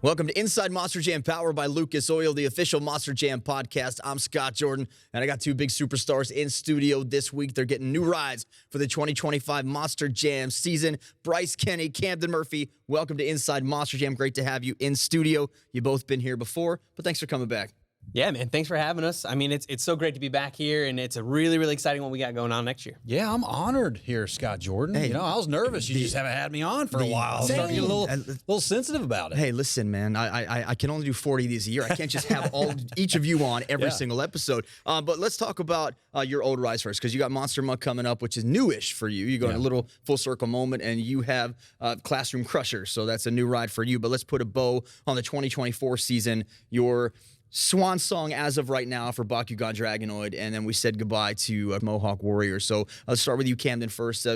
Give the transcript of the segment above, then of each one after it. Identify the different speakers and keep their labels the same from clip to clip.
Speaker 1: Welcome to Inside Monster Jam, powered by Lucas Oil, the official Monster Jam podcast. I'm Scott Jordan, and I got two big superstars in studio this week. They're getting new rides for the 2025 Monster Jam season. Bryce Kenny, Camden Murphy, welcome to Inside Monster Jam. Great to have you in studio. You've both been here before, but thanks for coming back.
Speaker 2: Yeah, man. Thanks for having us. I mean, it's so great to be back here, and it's a really, really exciting what we got going on next year.
Speaker 3: Yeah, I'm honored here, Scott Jordan. Hey, I was nervous. You just haven't had me on for a while. I'm starting to get a little sensitive about it.
Speaker 1: Hey, listen, man. I can only do 40 these a year. I can't just have each of you on every single episode. But let's talk about your old rides first, because you got Monster Mutt coming up, which is newish for you. You go in a little full circle moment, and you have Classroom Crusher, so that's a new ride for you. But let's put a bow on the 2024 season. Your swan song as of right now for Bakugan Dragonoid, and then we said goodbye to Mohawk Warrior. So let's start with you, Camden, first.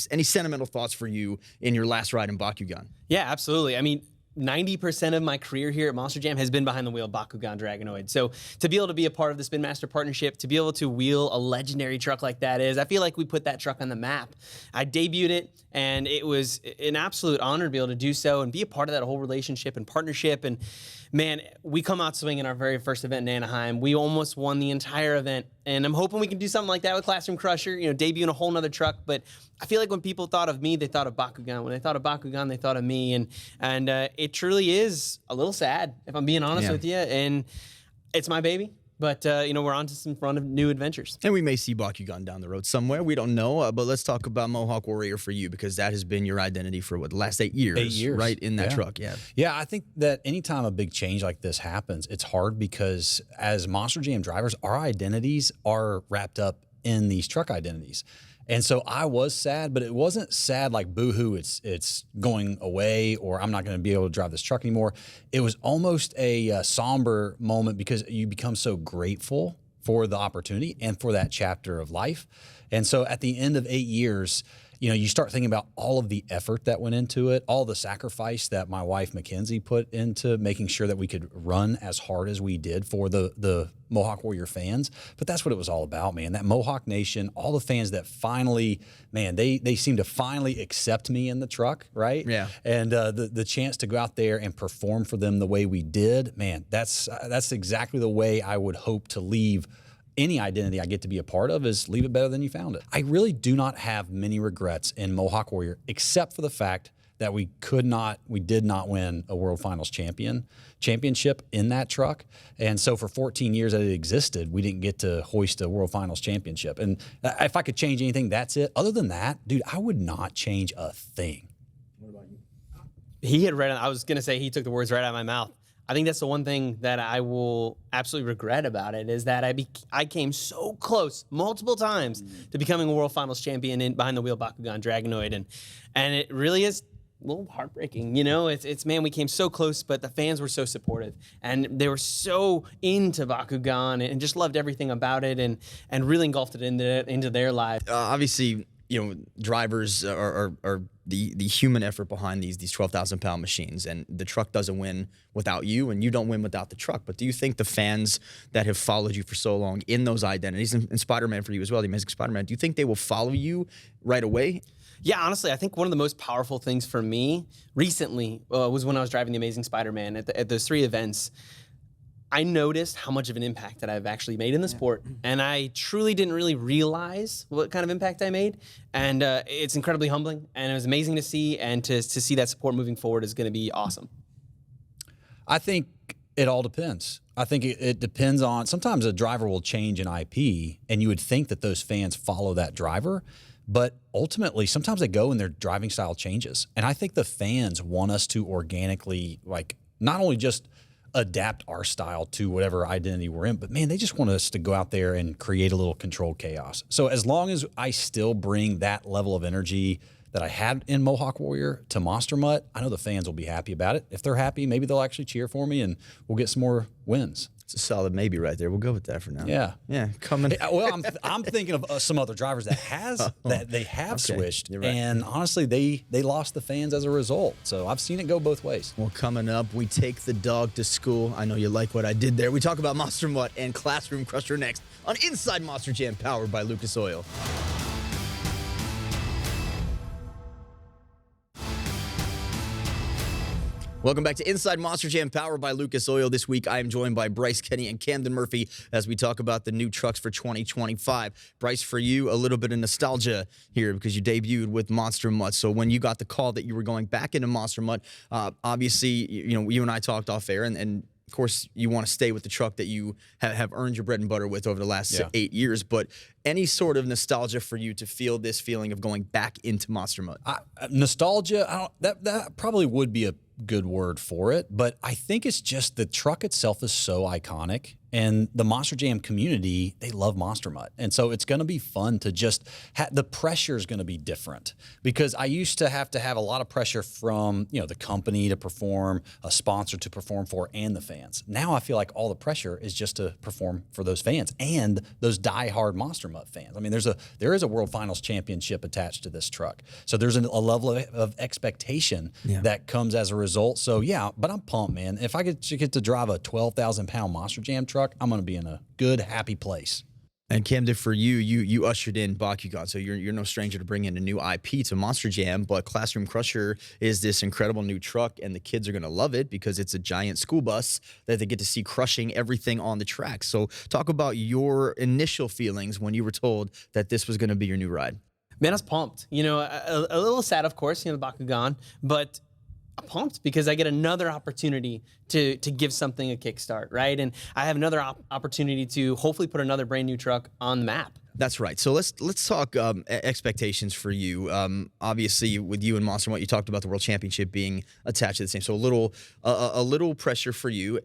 Speaker 1: Any sentimental thoughts for you in your last ride in Bakugan?
Speaker 2: Yeah, absolutely. I mean, 90% of my career here at Monster Jam has been behind the wheel of Bakugan Dragonoid. So to be able to be a part of the Spin Master partnership, to be able to wheel a legendary truck like that I feel like we put that truck on the map. I debuted it, and it was an absolute honor to be able to do so and be a part of that whole relationship and partnership. And man, we come out swinging our very first event in Anaheim. We almost won the entire event, and I'm hoping we can do something like that with Classroom Crusher, debuting a whole nother truck. But I feel like when people thought of me, they thought of Bakugan. When they thought of Bakugan, they thought of me, and it truly is a little sad, if I'm being honest with you. And it's my baby. But, we're on to some new adventures.
Speaker 1: And we may see Bakugan down the road somewhere. We don't know. But let's talk about Mohawk Warrior for you, because that has been your identity for, the last 8 years?
Speaker 3: 8 years.
Speaker 1: Right, in that truck,
Speaker 3: Yeah, I think that anytime a big change like this happens, it's hard because as Monster Jam drivers, our identities are wrapped up in these truck identities. And so I was sad, but it wasn't sad like boohoo, it's going away, or I'm not going to be able to drive this truck anymore. It was almost a somber moment because you become so grateful for the opportunity and for that chapter of life. And so at the end of 8 years, you start thinking about all of the effort that went into it, all the sacrifice that my wife Mackenzie put into making sure that we could run as hard as we did for the Mohawk Warrior fans. But that's what it was all about, man. That Mohawk Nation, all the fans that finally, man, they seem to finally accept me in the truck, right?
Speaker 1: Yeah.
Speaker 3: And the chance to go out there and perform for them the way we did, man, that's exactly the way I would hope to leave any identity I get to be a part of, is leave it better than you found it. I really do not have many regrets in Mohawk Warrior, except for the fact that we did not win a World Finals championship in that truck. And so for 14 years that it existed, we didn't get to hoist a World Finals championship. And if I could change anything, that's it. Other than that, dude, I would not change a thing.
Speaker 1: What about you?
Speaker 2: I was going to say he took the words right out of my mouth. I think that's the one thing that I will absolutely regret about it, is that I came so close multiple times to becoming a World Finals champion behind the wheel Bakugan Dragonoid, and it really is a little heartbreaking. It's man, we came so close, but the fans were so supportive, and they were so into Bakugan and just loved everything about it, and really engulfed it into their lives.
Speaker 1: Obviously, drivers are the human effort behind these 12,000-pound machines, and the truck doesn't win without you, and you don't win without the truck. But do you think the fans that have followed you for so long in those identities, and Spider-Man for you as well, the Amazing Spider-Man, do you think they will follow you right away?
Speaker 2: Yeah, honestly, I think one of the most powerful things for me recently was when I was driving the Amazing Spider-Man at those 3 events. I noticed how much of an impact that I've actually made in the sport, and I truly didn't really realize what kind of impact I made. And it's incredibly humbling, and it was amazing to see, and to see that support moving forward is going to be awesome.
Speaker 3: I think it all depends. I think it depends on, sometimes a driver will change an IP, and you would think that those fans follow that driver, but ultimately sometimes they go and their driving style changes. And I think the fans want us to organically, not only just adapt our style to whatever identity we're in, but man, they just want us to go out there and create a little controlled chaos. So as long as I still bring that level of energy that I had in Mohawk Warrior to Monster Mutt, I know the fans will be happy about it. If they're happy, maybe they'll actually cheer for me and we'll get some more wins.
Speaker 1: It's a solid maybe right there. We'll go with that for now.
Speaker 3: Yeah,
Speaker 1: coming.
Speaker 3: Well, I'm thinking of some other drivers that they have switched, right. And honestly, they lost the fans as a result. So I've seen it go both ways.
Speaker 1: Well, coming up, we take the dog to school. I know you like what I did there. We talk about Monster Mutt and Classroom Crusher next on Inside Monster Jam, powered by Lucas Oil. Welcome back to Inside Monster Jam, powered by Lucas Oil. This week, I am joined by Bryce Kenny and Camden Murphy as we talk about the new trucks for 2025. Bryce, for you, a little bit of nostalgia here because you debuted with Monster Mutt. So when you got the call that you were going back into Monster Mutt, obviously, you and I talked off air, and of course, you want to stay with the truck that you have earned your bread and butter with over the last 8 years. But any sort of nostalgia for you to feel this feeling of going back into Monster Mutt?
Speaker 3: Nostalgia, that probably would be a good word for it, but I think it's just the truck itself is so iconic, and the Monster Jam community, they love Monster Mutt. And so it's going to be fun to just the pressure is going to be different, because I used to have a lot of pressure from, the company to perform, a sponsor to perform for, and the fans. Now I feel like all the pressure is just to perform for those fans and those diehard Monster Mutt fans. I mean, there is a World Finals championship attached to this truck. So there's a level of expectation that comes as a result. So yeah, but I'm pumped, man. If I get to drive a 12,000 pound Monster Jam truck, I'm going to be in a good, happy place.
Speaker 1: And Camden, for you ushered in Bakugan, so you're no stranger to bring in a new IP to Monster Jam. But Classroom Crusher is this incredible new truck, and the kids are going to love it because it's a giant school bus that they get to see crushing everything on the track. So talk about your initial feelings when you were told that this was going to be your new ride.
Speaker 2: Man, I was pumped. A little sad, of course, the Bakugan, but I'm pumped because I get another opportunity to give something a kickstart, right? And I have another opportunity to hopefully put another brand new truck on the map.
Speaker 1: That's right. So let's talk expectations for you. Obviously, with you and Monster Mutt, you talked about the World Championship being attached to the same. So a little pressure for you.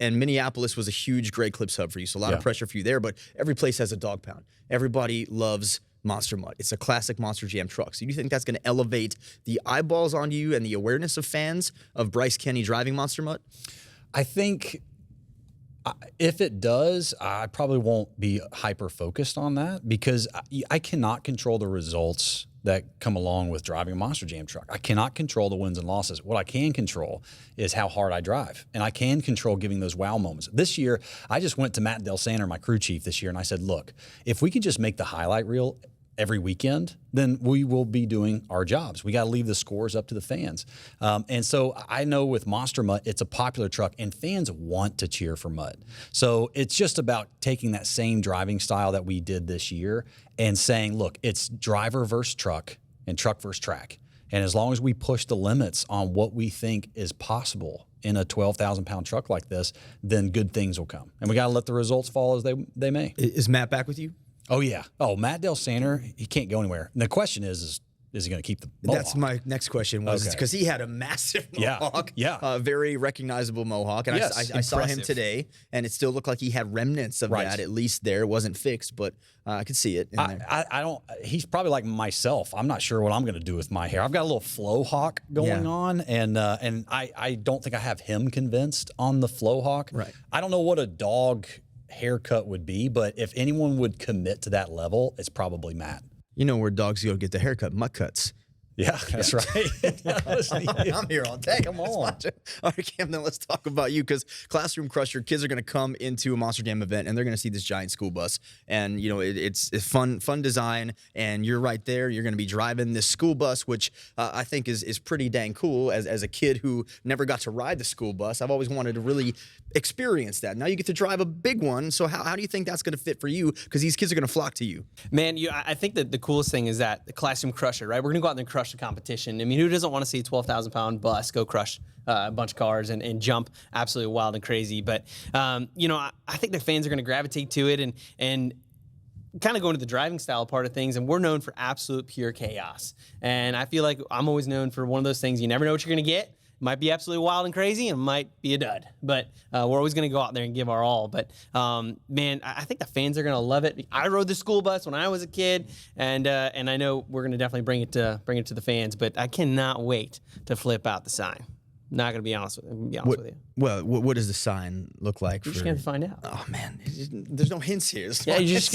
Speaker 1: And Minneapolis was a huge Great Clips hub for you, so a lot of pressure for you there. But every place has a dog pound. Everybody loves Monster Mutt. It's a classic Monster Jam truck. So do you think that's going to elevate the eyeballs on you and the awareness of fans of Bryce Kenny driving Monster Mutt?
Speaker 3: I think if it does, I probably won't be hyper-focused on that, because I cannot control the results that come along with driving a Monster Jam truck. I cannot control the wins and losses. What I can control is how hard I drive, and I can control giving those wow moments. This year, I just went to Matt Del Santer, my crew chief this year, and I said, look, if we can just make the highlight reel every weekend, then we will be doing our jobs. We got to leave the scores up to the fans. And so I know with Monster Mutt, it's a popular truck, and fans want to cheer for Mutt. So it's just about taking that same driving style that we did this year and saying, look, it's driver versus truck and truck versus track. And as long as we push the limits on what we think is possible in a 12,000 pound truck like this, then good things will come. And we got to let the results fall as they may.
Speaker 1: Is Matt back with you?
Speaker 3: Oh, yeah. Oh, Matt Del Santer, he can't go anywhere. And the question is he going to keep the mohawk?
Speaker 1: That's my next question, was because he had a massive mohawk.
Speaker 3: Yeah.
Speaker 1: Very recognizable mohawk. And I saw him today, and it still looked like he had remnants of that, at least there. It wasn't fixed, but I could see it in there.
Speaker 3: I don't, he's probably like myself. I'm not sure what I'm going to do with my hair. I've got a little flow hawk going on, and I don't think I have him convinced on the flow hawk.
Speaker 1: Right.
Speaker 3: I don't know what a dog haircut would be, but if anyone would commit to that level, it's probably Matt.
Speaker 1: You know where dogs go get the haircut? Mutt cuts.
Speaker 3: Yeah, that's right.
Speaker 1: I'm here all day.
Speaker 3: Come on.
Speaker 1: All right, Camden, let's talk about you, because Classroom Crusher, kids are going to come into a Monster Jam event, and they're going to see this giant school bus. And, it's fun design, and you're right there. You're going to be driving this school bus, which I think is pretty dang cool. As a kid who never got to ride the school bus, I've always wanted to really experience that. Now you get to drive a big one. So how do you think that's going to fit for you? Because these kids are going to flock to you.
Speaker 2: Man, I think that the coolest thing is that the Classroom Crusher, right? We're going to go out there and crush the competition. I mean, who doesn't want to see a 12,000 pound bus go crush a bunch of cars and jump absolutely wild and crazy? But, I think the fans are going to gravitate to it and kind of going to the driving style part of things, and we're known for absolute pure chaos. And I feel like I'm always known for one of those things. You never know what you're going to get. Might be absolutely wild and crazy, and might be a dud. But we're always going to go out there and give our all. But man, I think the fans are going to love it. I rode the school bus when I was a kid, and I know we're going to definitely bring it to the fans. But I cannot wait to flip out the sign. Not going to be honest with you.
Speaker 1: Well, what does the sign look like?
Speaker 2: You're just going to find out.
Speaker 1: Oh man, there's no hints here.
Speaker 2: You just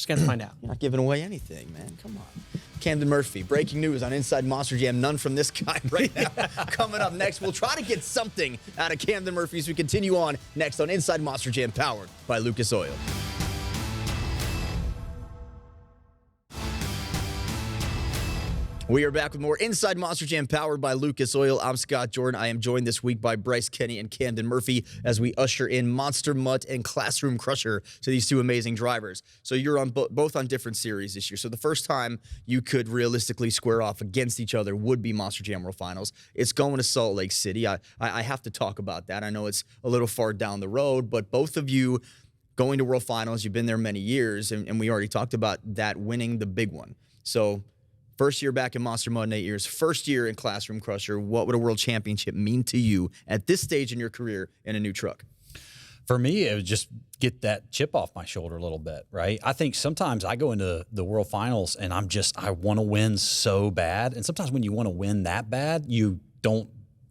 Speaker 2: got to find out.
Speaker 1: You're not giving away anything, man. Come on. Camden Murphy, breaking news on Inside Monster Jam. None from this guy right now. Coming up next, we'll try to get something out of Camden Murphy as we continue on next on Inside Monster Jam, powered by Lucas Oil. We are back with more Inside Monster Jam powered by Lucas Oil. I'm Scott Jordan. I am joined this week by Bryce Kenny and Camden Murphy as we usher in Monster Mutt and Classroom Crusher to these two amazing drivers. So you're on both on different series this year. So the first time you could realistically square off against each other would be Monster Jam World Finals. It's going to Salt Lake City. I have to talk about that. I know it's a little far down the road, but both of you going to World Finals, you've been there many years, and we already talked about that, winning the big one. So first year back in Monster Mud in 8 years, first year in Classroom Crusher, what would a world championship mean to you at this stage in your career in a new truck?
Speaker 3: For me, it would just get that chip off my shoulder a little bit, right? I think sometimes I go into the World Finals and I want to win so bad. And sometimes when you want to win that bad, you don't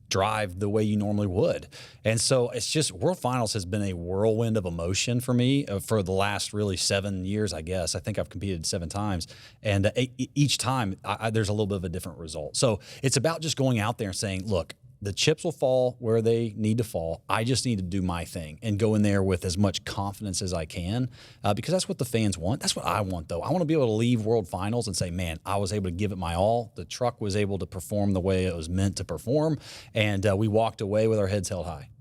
Speaker 3: drive the way you normally would. And so it's just, World Finals has been a whirlwind of emotion for me for the last really 7 years, I guess. I think I've competed 7 times. And each time there's a little bit of a different result. So it's about just going out there and saying, look, the chips will fall where they need to fall. I just need to do my thing and go in there with as much confidence as I can because that's what the fans want. That's what I want, though. I want to be able to leave World Finals and say, man, I was able to give it my all. The truck was able to perform the way it was meant to perform, and we walked away with our heads held high.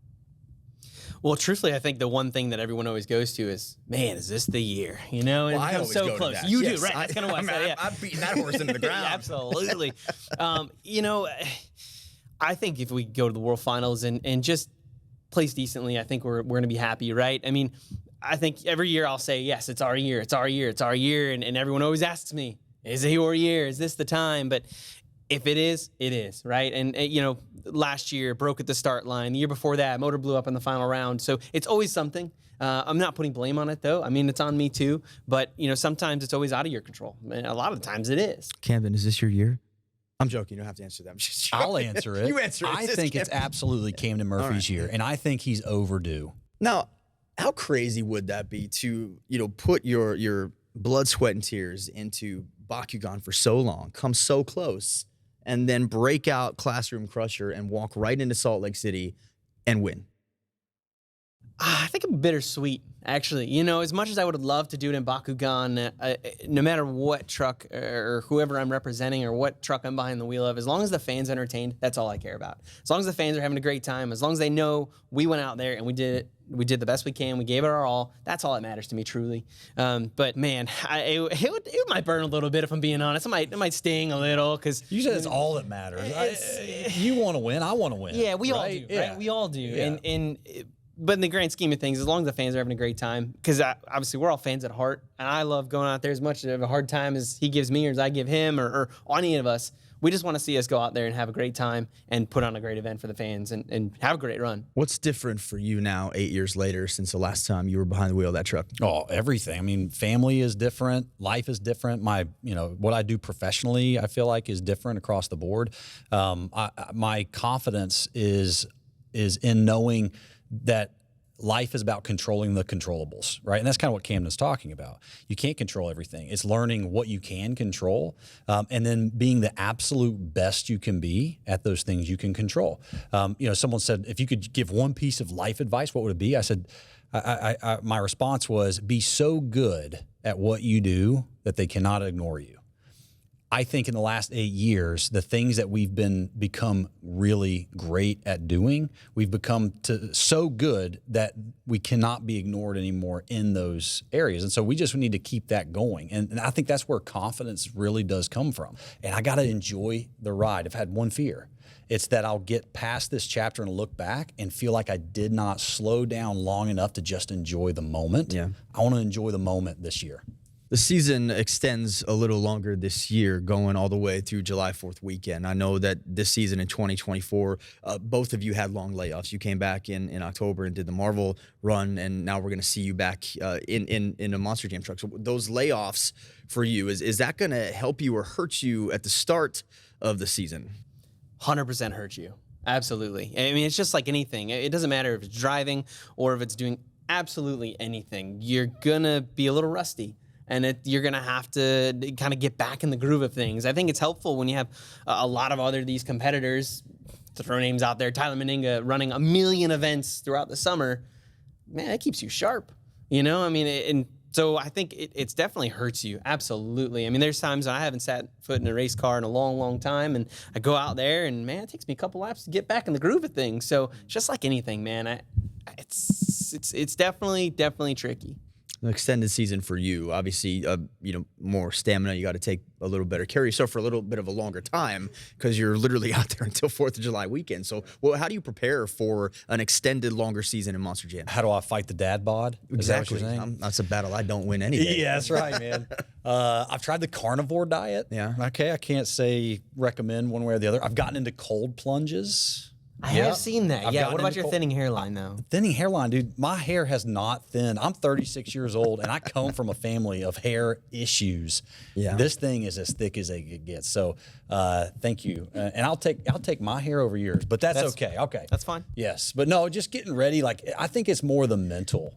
Speaker 2: Well, truthfully, I think the one thing that everyone always goes to is, man, is this the year? You know, and
Speaker 1: well,
Speaker 2: it comes so close. You do, right? That's kind of what I said. Yeah.
Speaker 1: I'm beating that horse into the ground.
Speaker 2: Absolutely. You know, I think if we go to the World Finals and just place decently, I think we're going to be happy, right? I mean, I think every year I'll say, yes, it's our year, it's our year, it's our year. And everyone always asks me, is it your year? Is this the time? But if it is, right? And, you know, last year broke at the start line. The year before that, motor blew up in the final round. So it's always something. I'm not putting blame on it, though. I mean, it's on me, too. But, you know, sometimes it's always out of your control. And a lot of the times it is.
Speaker 1: Camden, is this your year? I'm joking. You don't have to answer that.
Speaker 3: I'll answer it.
Speaker 1: You answer it.
Speaker 3: I think it's absolutely Camden Murphy's year, and I think he's overdue.
Speaker 1: Now, how crazy would that be to, you know, put your blood, sweat, and tears into Bakugan for so long, come so close, and then break out Classroom Crusher and walk right into Salt Lake City and win?
Speaker 2: I think I'm bittersweet, actually. You know, as much as I would have loved to do it in Bakugan, no matter what truck or whoever I'm representing or what truck I'm behind the wheel of, as long as the fans are entertained, that's all I care about. As long as the fans are having a great time, as long as they know we went out there and we did the best we can, we gave it our all, that's all that matters to me, truly. But, man, it might burn a little bit if I'm being honest. It might sting a little because
Speaker 3: you said it's all that matters. You want to win, I want to win.
Speaker 2: Yeah, we all do,
Speaker 3: yeah.
Speaker 2: right? We all do.
Speaker 3: Yeah.
Speaker 2: But in the grand scheme of things, as long as the fans are having a great time, because obviously we're all fans at heart, and I love going out there as much of a hard time as he gives me or as I give him or any of us. We just want to see us go out there and have a great time and put on a great event for the fans and have a great run.
Speaker 1: What's different for you now, 8 years later, since the last time you were behind the wheel of that truck?
Speaker 3: Oh, everything. I mean, family is different. Life is different. What I do professionally, I feel like is different across the board. My confidence is in knowing that life is about controlling the controllables, right? And that's kind of what Camden's talking about. You can't control everything. It's learning what you can control and then being the absolute best you can be at those things you can control. Someone said, if you could give one piece of life advice, what would it be? I said, my response was, be so good at what you do that they cannot ignore you. I think in the last 8 years, the things that we've become really great at doing, we've become so good that we cannot be ignored anymore in those areas. And so we just need to keep that going. And I think that's where confidence really does come from. And I got to enjoy the ride. I've had one fear. It's that I'll get past this chapter and look back and feel like I did not slow down long enough to just enjoy the moment. Yeah. I want to enjoy the moment this year.
Speaker 1: The season extends a little longer this year, going all the way through July 4th weekend. I know that this season in 2024, both of you had long layoffs. You came back in October and did the Marvel run, and now we're going to see you back in a Monster Jam truck. So those layoffs for you, is that going to help you or hurt you at the start of the season?
Speaker 2: 100% hurt you. Absolutely. I mean, it's just like anything. It doesn't matter if it's driving or if it's doing absolutely anything. You're going to be a little rusty. And you're going to have to kind of get back in the groove of things. I think it's helpful when you have a lot of these competitors, to throw names out there, Tyler Meninga running 1 million events throughout the summer. Man, that keeps you sharp. You know, I mean, and So I think it's definitely hurts you. Absolutely. I mean, there's times I haven't sat foot in a race car in a long, long time, and I go out there, and man, it takes me a couple laps to get back in the groove of things. So just like anything, man, it's definitely tricky.
Speaker 1: An extended season for you, obviously, more stamina. You got to take a little better care of yourself for a little bit of a longer time because you're literally out there until 4th of July weekend. So, how do you prepare for an extended, longer season in Monster Jam?
Speaker 3: How do I fight the dad bod?
Speaker 1: Exactly. That's a battle I don't win any day.
Speaker 3: Yeah, that's right, man. I've tried the carnivore diet.
Speaker 1: Yeah.
Speaker 3: Okay, I can't say recommend one way or the other. I've gotten into cold plunges.
Speaker 2: I have seen that. Yeah. What about your thinning hairline, though?
Speaker 3: Thinning hairline, dude. My hair has not thinned. I'm 36 years old, and I come from a family of hair issues.
Speaker 1: Yeah.
Speaker 3: This thing is as thick as it gets. So, thank you. And I'll take my hair over yours, but that's okay. Okay.
Speaker 2: That's fine.
Speaker 3: Yes, but no, just getting ready. Like, I think it's more the mental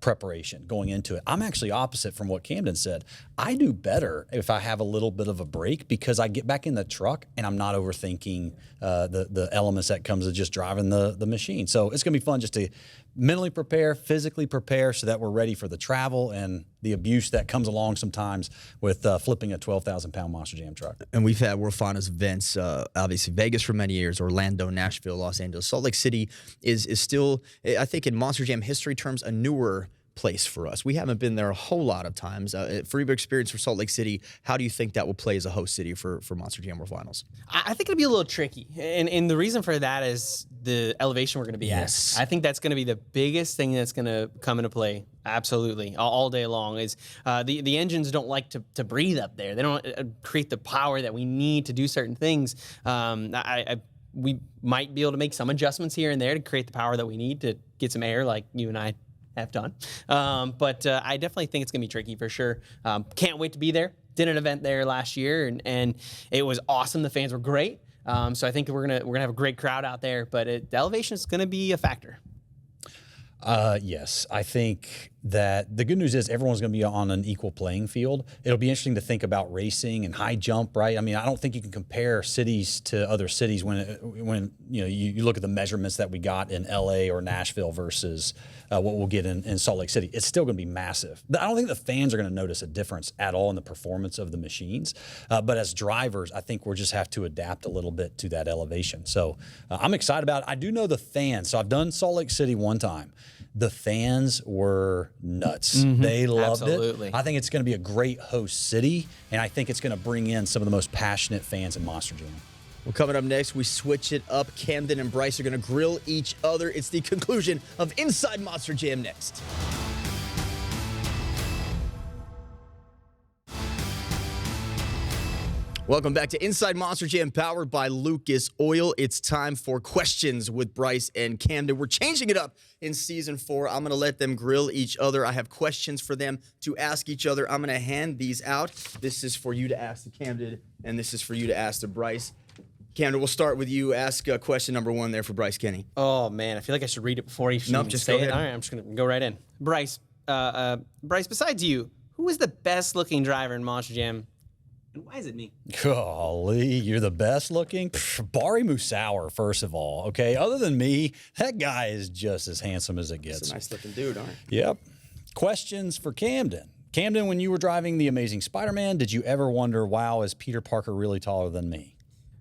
Speaker 3: preparation going into it. I'm actually opposite from what Camden said. I do better if I have a little bit of a break because I get back in the truck and I'm not overthinking the elements that comes with just driving the machine. So it's gonna be fun just to mentally prepare, physically prepare so that we're ready for the travel and the abuse that comes along sometimes with flipping a 12,000-pound Monster Jam truck.
Speaker 1: And we've had World Finals events, obviously Vegas for many years, Orlando, Nashville, Los Angeles. Salt Lake City is still, I think in Monster Jam history terms, a newer place for us. We haven't been there a whole lot of times. For your experience for Salt Lake City, how do you think that will play as a host city for Monster Jam World Finals?
Speaker 2: I think it'll be a little tricky. And the reason for that is the elevation we're going to be at. I think that's going to be the biggest thing that's going to come into play. Absolutely. All day long is the engines don't like to breathe up there. They don't create the power that we need to do certain things. We might be able to make some adjustments here and there to create the power that we need to get some air like you and I have done. But I definitely think it's going to be tricky for sure. Can't wait to be there. Did an event there last year, and it was awesome. The fans were great. So I think we're gonna have a great crowd out there. But the elevation is going to be a factor.
Speaker 3: Yes, I think that the good news is everyone's going to be on an equal playing field. It'll be interesting to think about racing and high jump, right? I mean, I don't think you can compare cities to other cities when you look at the measurements that we got in LA or Nashville versus what we'll get in Salt Lake City. It's still going to be massive. I don't think the fans are going to notice a difference at all in the performance of the machines. But as drivers, I think we'll just have to adapt a little bit to that elevation. So I'm excited about it. I do know the fans. So I've done Salt Lake City one time. The fans were nuts. Mm-hmm. They loved it. I think it's going to be a great host city, and I think it's going to bring in some of the most passionate fans in Monster Jam.
Speaker 1: Well, coming up next, we switch it up. Camden and Bryce are going to grill each other. It's the conclusion of Inside Monster Jam next. Welcome back to Inside Monster Jam, powered by Lucas Oil. It's time for questions with Bryce and Camden. We're changing it up in Season 4. I'm going to let them grill each other. I have questions for them to ask each other. I'm going to hand these out. This is for you to ask to Camden, and this is for you to ask to Bryce. Camden, we'll start with you. Ask question number 1 there for Bryce Kenny.
Speaker 2: Oh, man. I feel like I should read it before you
Speaker 1: just
Speaker 2: say
Speaker 1: go
Speaker 2: it.
Speaker 1: ahead.
Speaker 2: All right, I'm just going to go right in. Bryce, besides you, who is the best-looking driver in Monster Jam? And why is it me?
Speaker 3: Golly, you're the best looking? Bari Musauer, first of all. Okay, other than me, that guy is just as handsome as it gets.
Speaker 1: That's a nice looking dude, aren't you?
Speaker 3: Yep. Questions for Camden. Camden, when you were driving the Amazing Spider-Man, did you ever wonder, wow, is Peter Parker really taller than me?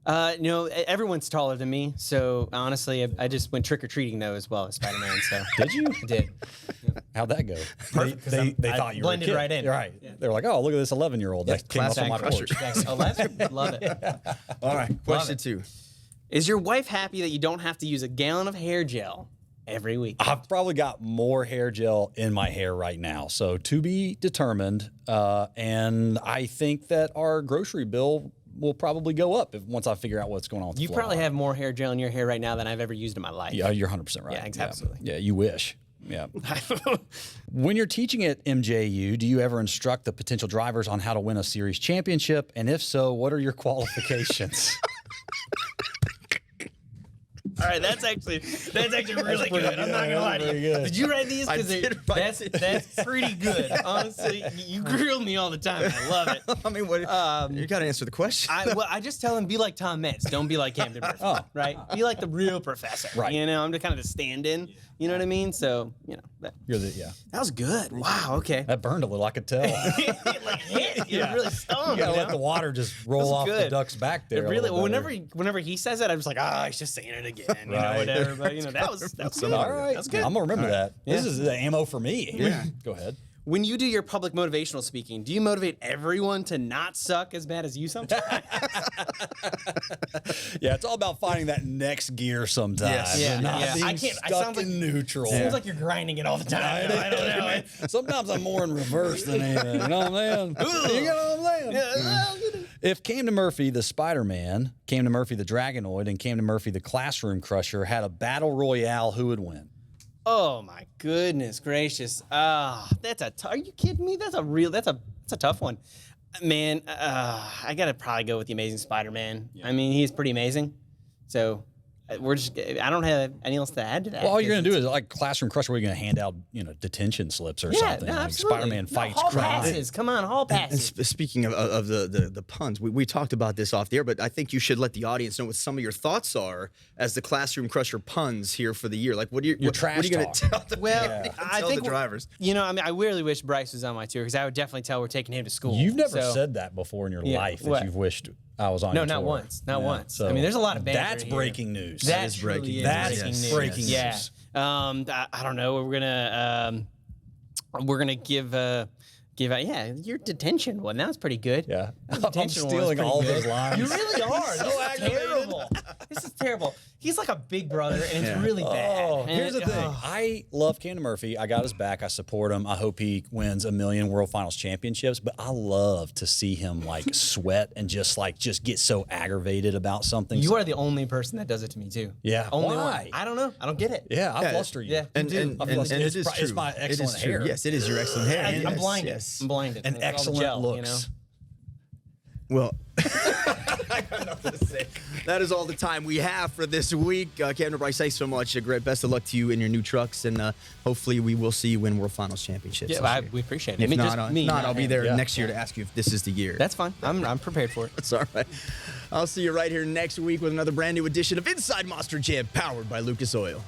Speaker 2: Everyone's taller than me. So honestly, I just went trick-or-treating though as well as Spider-Man. So
Speaker 3: Did you?
Speaker 2: I did.
Speaker 3: How'd that go? They thought you were a
Speaker 2: blended
Speaker 3: kid.
Speaker 2: right in.
Speaker 3: Right. Yeah. They were like, oh, look at this 11-year-old that came up on my porch.
Speaker 2: Oh, love it.
Speaker 1: All right, question 2.
Speaker 2: Is your wife happy that you don't have to use a gallon of hair gel every week?
Speaker 3: I've probably got more hair gel in my hair right now. So to be determined. And I think that our grocery bill will probably go up once I figure out what's going on with the
Speaker 2: You probably have more hair gel in your hair right now than I've ever used in my life.
Speaker 3: Yeah, you're 100% right.
Speaker 2: Yeah, absolutely.
Speaker 3: Yeah, you wish. Yeah. When you're teaching at MJU, do you ever instruct the potential drivers on how to win a series championship? And if so, what are your qualifications?
Speaker 2: All right, that's actually really good. I'm not gonna lie to you. Did you write these? Because that's pretty good. Honestly, you grill me all the time. I love it.
Speaker 1: I mean, what? You got to answer the question.
Speaker 2: I just tell him be like Tom Metz. Don't be like Camden Murphy. Right? Be like the real professor.
Speaker 3: Right.
Speaker 2: You know, I'm just kind of the stand-in. You know what I mean? So, you know, that was good. Wow. Okay.
Speaker 3: That burned a little, I could tell.
Speaker 2: It like hit. You really stung.
Speaker 3: You gotta let the water just roll off the duck's back there.
Speaker 2: It really. Whenever he says it, I'm just like, he's just saying it again. You know, whatever. But you know, that was good.
Speaker 3: All right.
Speaker 2: That's good.
Speaker 3: I'm gonna remember that.
Speaker 2: Yeah.
Speaker 3: This is the ammo for me.
Speaker 1: Yeah.
Speaker 3: Go ahead.
Speaker 2: When you do your public motivational speaking, do you motivate everyone to not suck as bad as you sometimes?
Speaker 3: Yeah, it's all about finding that next gear sometimes.
Speaker 1: Yes.
Speaker 2: Yeah,
Speaker 3: Not
Speaker 2: yeah.
Speaker 3: being
Speaker 2: I can't- I
Speaker 3: stuck
Speaker 2: sounds like-
Speaker 3: in neutral.
Speaker 2: Seems like you're grinding it all the time. I don't know.
Speaker 3: Sometimes I'm more in reverse than anything. You know what I'm saying? You know what I'm saying? If Camden Murphy, the Spider-Man, Camden Murphy, the Dragonoid, and Camden Murphy, the Classroom Crusher, had a battle royale, who would win?
Speaker 2: Oh my goodness gracious! Are you kidding me? That's a tough one, man. I gotta probably go with the Amazing Spider-Man. Yeah. I mean, he's pretty amazing. So I don't have anything else to add to that.
Speaker 3: Well, all you're gonna do is like Classroom Crusher, where you're gonna hand out, detention slips or something.
Speaker 2: No,
Speaker 3: like
Speaker 2: absolutely.
Speaker 3: Spider-Man fights
Speaker 2: hall
Speaker 3: crime.
Speaker 2: passes. Come on, hall passes.
Speaker 1: And speaking of the puns, we talked about this off the air, but I think you should let the audience know what some of your thoughts are as the Classroom Crusher puns here for the year. Like, what are you going to tell the the drivers?
Speaker 2: You know, I mean, I really wish Bryce was on my tour because I would definitely tell we're taking him to school.
Speaker 3: You've never said that before in your life that you've wished I was on.
Speaker 2: No,
Speaker 3: your
Speaker 2: not
Speaker 3: tour.
Speaker 2: once. Not once.
Speaker 3: So
Speaker 2: I mean, there's a lot of banter
Speaker 3: that's
Speaker 2: here.
Speaker 3: breaking news.
Speaker 2: That
Speaker 1: is breaking
Speaker 2: truly
Speaker 1: news.
Speaker 3: That's
Speaker 2: news.
Speaker 3: breaking
Speaker 2: Yeah.
Speaker 3: news.
Speaker 2: I don't know. We're gonna give out. Yeah, your detention one. That was pretty good.
Speaker 3: Yeah.
Speaker 2: That
Speaker 3: I'm
Speaker 2: detention one was
Speaker 3: stealing
Speaker 2: pretty
Speaker 3: all
Speaker 2: good.
Speaker 3: those lines.
Speaker 2: You really are.
Speaker 3: So
Speaker 2: This is
Speaker 3: aggravated.
Speaker 2: terrible. This is terrible. He's like a big brother, and it's really bad.
Speaker 3: Oh,
Speaker 2: And
Speaker 3: here's the thing. I love Camden Murphy. I got his back. I support him. I hope he wins 1,000,000 World Finals championships. But I love to see him like sweat and just get so aggravated about something.
Speaker 2: You are the only person that does it to me too.
Speaker 3: Yeah.
Speaker 2: Only
Speaker 3: Why?
Speaker 2: one. I don't know. I don't get it.
Speaker 3: Yeah, I fluster you.
Speaker 2: Yeah.
Speaker 1: And
Speaker 2: You do.
Speaker 3: it is
Speaker 1: it's
Speaker 3: true.
Speaker 1: true.
Speaker 3: my
Speaker 1: It is
Speaker 3: excellent
Speaker 1: true.
Speaker 3: hair.
Speaker 1: Yes, it is your excellent hair.
Speaker 2: I'm
Speaker 1: Yes,
Speaker 2: blinded.
Speaker 1: yes.
Speaker 2: I'm blinded.
Speaker 3: And
Speaker 2: It's all the
Speaker 3: excellent
Speaker 2: gel,
Speaker 3: looks.
Speaker 2: You know?
Speaker 1: Well, I got nothing to say. That is all the time we have for this week. Camden, Bryce, thanks so much. Great. Best of luck to you in your new trucks, and hopefully we will see you win World Finals championships.
Speaker 2: Yeah, we appreciate it.
Speaker 1: If not, I'll be there
Speaker 3: Yeah.
Speaker 1: next year to ask you if this is the year.
Speaker 2: That's fine. I'm prepared for it.
Speaker 1: That's all right. I'll see you right here next week with another brand new edition of Inside Monster Jam, powered by Lucas Oil.